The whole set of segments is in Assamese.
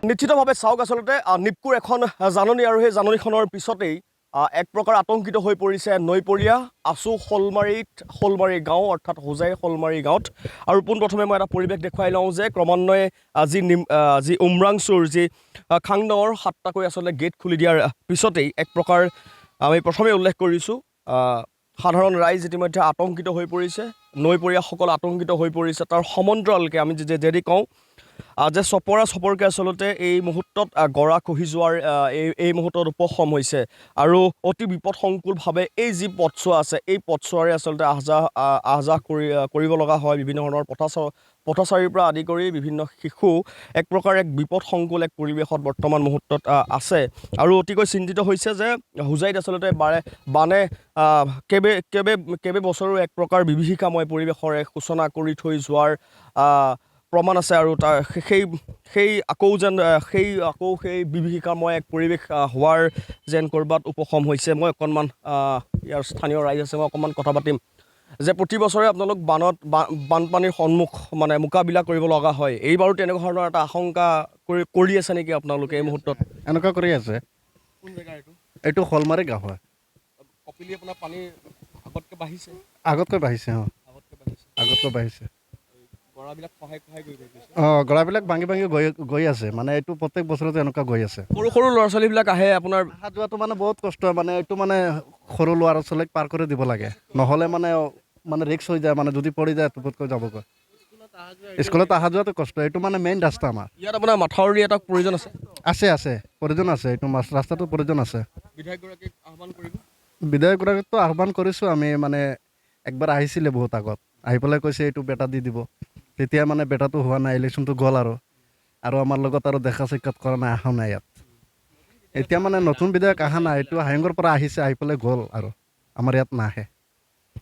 নিশ্চিতভাৱে চাওক আচলতে নিপকুৰ এখন জাননী আৰু সেই জাননীখনৰ পিছতেই এক প্ৰকাৰ আতংকিত হৈ পৰিছে নৈপৰীয়া আছু শ'লমাৰী গাঁও অৰ্থাৎ হোজাই শ'লমাৰী গাঁৱত আৰু পোনপ্ৰথমে মই এটা পৰিৱেশ দেখুৱাই লওঁ যে ক্ৰমান্বয়ে যি উমৰাংচুৰ যি খাংডঙৰ 7টাকৈ আচলতে গেট খুলি দিয়াৰ পিছতেই এক প্ৰকাৰ আমি প্ৰথমে উল্লেখ কৰিছোঁ সাধাৰণ ৰাইজ ইতিমধ্যে আতংকিত হৈ পৰিছে নৈপৰীয়াসকল আতংকিত হৈ পৰিছে তাৰ সমান্তৰালকৈ আমি যদি কওঁ যে চপৰকৈ আচলতে এই মুহূৰ্তত গৰা খহি যোৱাৰ এই মুহূৰ্তত উপশম হৈছে আৰু অতি বিপদসংকুলভাৱে এই যি পথছোৱা আছে এই পথছোৱাৰে আচলতে আহ যাহ কৰিব লগা হয় বিভিন্ন ধৰণৰ পথচাৰীৰ পৰা আদি কৰি বিভিন্ন শিশু এক প্ৰকাৰ এক বিপদসংকুল এক পৰিৱেশত বৰ্তমান মুহূৰ্তত আছে আৰু অতিকৈ চিন্তিত হৈছে যে হোজাইত আচলতে বানে কেবে বছৰো এক প্ৰকাৰ বিভীষিকাময় পৰিৱেশৰে সূচনা কৰি থৈ যোৱাৰ প্ৰমাণ আছে আৰু তাৰ সেই বিভীষিকাময় এক পৰিৱেশ হোৱাৰ যেন ক'ৰবাত উপশম হৈছে মই অকণমান ইয়াৰ স্থানীয় ৰাইজ আছে মই অকণমান কথা পাতিম যে প্ৰতি বছৰে আপোনালোক বানপানীৰ মোকাবিলা কৰিব লগা হয় এইবাৰো তেনেকুৱা ধৰণৰ এটা আশংকা কৰি আছে নেকি আপোনালোকে এই মুহূৰ্তত এনেকুৱা কৰি আছে কোন জেগা এইটো শ'লমাৰী গাঁও হয় কপিলি আপোনাৰ পানী আগতকৈ বাঢ়িছে আগতকৈ বাঢ়িছে গৰাবিলাক খহাই গৈ গৈছে গৰাবিলাক ভাঙি গৈ আছে মানে এইটো প্ৰত্যেক বছৰতে এনেকুৱা গৈ আছে সৰু ল'ৰা ছোৱালীবিলাক আহে আপোনাৰ অহা যোৱাটো মানে বহুত কষ্ট মানে এইটো মানে সৰু ল'ৰা ছোৱালীক পাৰ কৰি দিব লাগে নহ'লে মানে ৰিক্স হৈ যায় মানে যদি পৰি যায় টুপতকৈ যাবগৈ স্কুলত অহা যোৱাটো কষ্ট এইটো মানে মেইন ৰাস্তা আমাৰ ইয়াত আপোনাৰ মাথাউৰি এটা প্ৰয়োজন আছে প্ৰয়োজন আছে এইটো ৰাস্তাটো প্ৰয়োজন আছে বিধায়কগৰাকীক আহ্বান কৰিব বিধায়কগৰাকীকতো আহ্বান কৰিছোঁ আমি মানে একবাৰ আহিছিলে বহুত আগত আহি পেলাই কৈছে এইটো বেটা দি দিব তেতিয়া মানে বেটাটো হোৱা নাই ইলেকশ্যনটো গ'ল আৰু আমাৰ লগত আৰু দেখা সাক্ষাৎ কৰা নাই অহা নাই ইয়াত এতিয়া মানে নতুন বিধায়ক অহা নাই এইটো হায়ংগৰ পৰা আহিছে আহি পেলাই গ'ল আৰু আমাৰ ইয়াত নাহে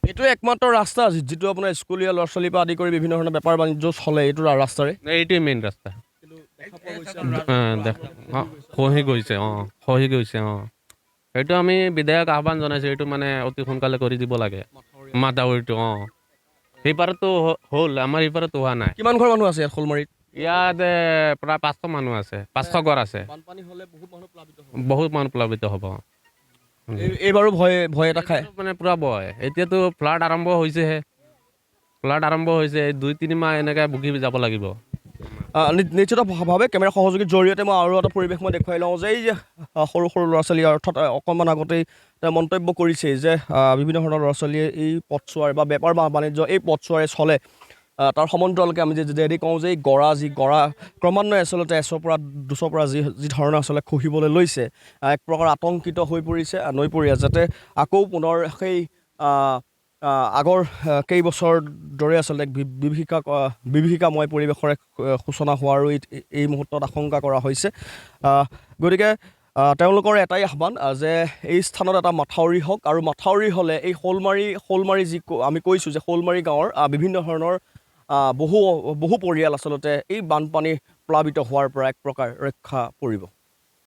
এইটোৱে একমাত্ৰ ৰাস্তা যিটো আপোনাৰ স্কুলীয়া ল'ৰা ছোৱালীৰ পৰা আদি কৰি বিভিন্ন ধৰণৰ বেপাৰ বাণিজ্য চলে এইটো ৰাস্তাৰে এইটোৱে মেইন ৰাস্তা খহি গৈছে এইটো আমি বিধায়ক আহ্বান জনাইছোঁ এইটো মানে অতি সোনকালে কৰি দিব লাগে মাথাউৰিটো সেইপাৰতো হ'ল আমাৰ এইপাৰতো হোৱা নাই কিমান ঘৰ মানুহ আছে ইয়াত শ'লমাৰীত ইয়াত প্ৰায় 500 মানুহ আছে 500 ঘৰ আছে বানপানী হ'লে বহুত মানুহ প্লাবিত হ'ব এইবাৰো ভয় এটা খায় মানে পূৰা ভয় এতিয়াতো ফ্লাড আৰম্ভ হৈছেহে 2-3 মাহ এনেকৈ ভুগি যাব লাগিব নিশ্চিতভাৱে কেমেৰা সহযোগীৰ জৰিয়তে মই আৰু এটা পৰিৱেশ মই দেখুৱাই লওঁ যে এই যে সৰু ল'ৰা ছোৱালী অৰ্থাৎ অকণমান আগতেই মন্তব্য কৰিছে যে বিভিন্ন ধৰণৰ ল'ৰা ছোৱালীয়ে এই পথছোৱাৰ বা বেপাৰ বাণিজ্য এই পথছোৱাৰে চলে তাৰ সমান্তৰালকৈ আমি যদি কওঁ যে এই গৰা ক্ৰমান্বয়ে আচলতে 100 পৰা 200 পৰা যি ধৰণে আচলতে খহিবলৈ লৈছে এক প্ৰকাৰ আতংকিত হৈ পৰিছে নৈপৰীয়া যাতে আকৌ পুনৰ সেই আগৰ কেইবছৰ দৰে আচলতে বিভীষিকাময় পৰিৱেশৰে সূচনা হোৱাৰো এই মুহূৰ্তত আশংকা কৰা হৈছে গতিকে তেওঁলোকৰ এটাই আহ্বান যে এই স্থানত এটা মাথাউৰি হওক আৰু মাথাউৰি হ'লে এই শ'লমাৰী যি আমি কৈছোঁ যে শ'লমাৰী গাঁৱৰ বিভিন্ন ধৰণৰ বহু পৰিয়াল আচলতে এই বানপানী প্লাবিত হোৱাৰ পৰা এক প্ৰকাৰ ৰক্ষা পৰিব